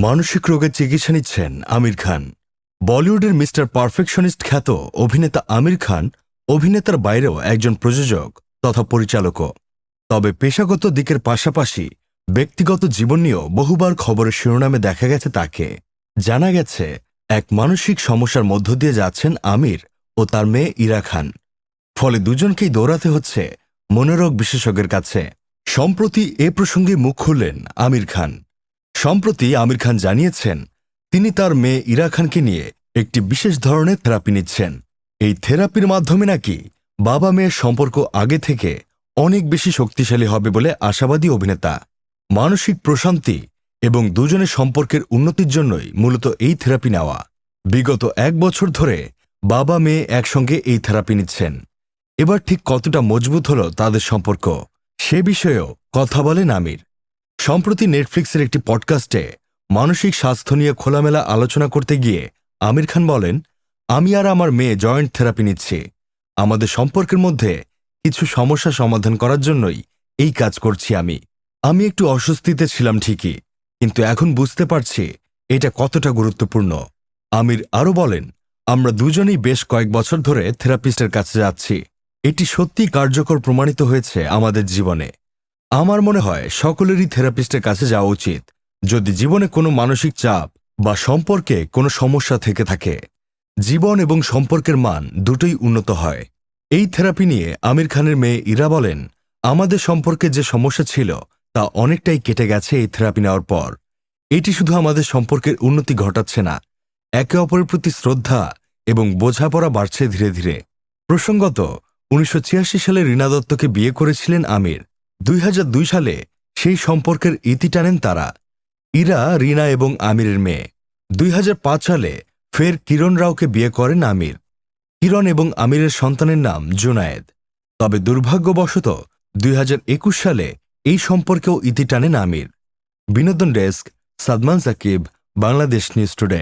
মানসিক রোগের চিকিৎসা নিচ্ছেন আমির খান। বলিউডের মিস্টার পারফেকশনিস্ট খ্যাত অভিনেতা আমির খান অভিনেতার বাইরেও একজন প্রযোজক তথা পরিচালকও। তবে পেশাগত দিকের পাশাপাশি ব্যক্তিগত জীবন নিয়েও বহুবার খবরের শিরোনামে দেখা গেছে তাকে। জানা গেছে এক মানসিক সমস্যার মধ্য দিয়ে যাচ্ছেন আমির ও তার মেয়ে ইরা খান। ফলে দুজনকেই দৌড়াতে হচ্ছে মনোরোগ বিশেষজ্ঞের কাছে। সম্প্রতি এ প্রসঙ্গে মুখ খুললেন আমির খান। সম্প্রতি আমির খান জানিয়েছেন তিনি তার মেয়ে ইরা খানকে নিয়ে একটি বিশেষ ধরনের থেরাপি নিচ্ছেন। এই থেরাপির মাধ্যমে নাকি বাবা মেয়ের সম্পর্ক আগে থেকে অনেক বেশি শক্তিশালী হবে বলে আশাবাদী অভিনেতা। মানসিক প্রশান্তি এবং দুজনের সম্পর্কের উন্নতির জন্যই মূলত এই থেরাপি নেওয়া। বিগত 1 বছর ধরে বাবা মেয়ে একসঙ্গে এই থেরাপি নিচ্ছেন। এবার ঠিক কতটা মজবুত হল তাদের সম্পর্ক, সে বিষয়েও কথা বলেন আমির। সম্প্রতি নেটফ্লিক্সের একটি পডকাস্টে মানসিক স্বাস্থ্য নিয়ে খোলামেলা আলোচনা করতে গিয়ে আমির খান বলেন, আমি আর আমার মেয়ে জয়েন্ট থেরাপি নিচ্ছি। আমাদের সম্পর্কের মধ্যে কিছু সমস্যা সমাধান করার জন্যই এই কাজ করছি। আমি একটু অস্বস্তিতে ছিলাম ঠিকই, কিন্তু এখন বুঝতে পারছি এটা কতটা গুরুত্বপূর্ণ। আমির আরও বলেন, আমরা দুজনেই বেশ কয়েক বছর ধরে থেরাপিস্টের কাছে যাচ্ছি। এটি সত্যিই কার্যকর প্রমাণিত হয়েছে আমাদের জীবনে। আমার মনে হয় সকলেরই থেরাপিস্টের কাছে যাওয়া উচিত যদি জীবনে কোনো মানসিক চাপ বা সম্পর্কে কোনো সমস্যা থেকে থাকে। জীবন এবং সম্পর্কের মান দুটোই উন্নত হয়। এই থেরাপি নিয়ে আমির খানের মেয়ে ইরা বলেন, আমাদের সম্পর্কে যে সমস্যা ছিল তা অনেকটাই কেটে গেছে এই থেরাপি নেওয়ার পর। এটি শুধু আমাদের সম্পর্কের উন্নতি ঘটাচ্ছে না, একে অপরের প্রতি শ্রদ্ধা এবং বোঝাপড়া বাড়ছে ধীরে ধীরে। প্রসঙ্গত, 1986 সালে রীনা দত্তকে বিয়ে করেছিলেন আমির। 2002 সালে সেই সম্পর্কের ইতি টানেন তারা। ইরা রীনা এবং আমিরের মেয়ে। 2005 সালে ফের কিরণ রাওকে বিয়ে করেন আমির। কিরণ এবং আমিরের সন্তানের নাম জুনায়েদ। তবে দুর্ভাগ্যবশত 2021 সালে এই সম্পর্কেও ইতি টানেন আমির। বিনোদন desk, Sadman Sakib, Bangladesh news today.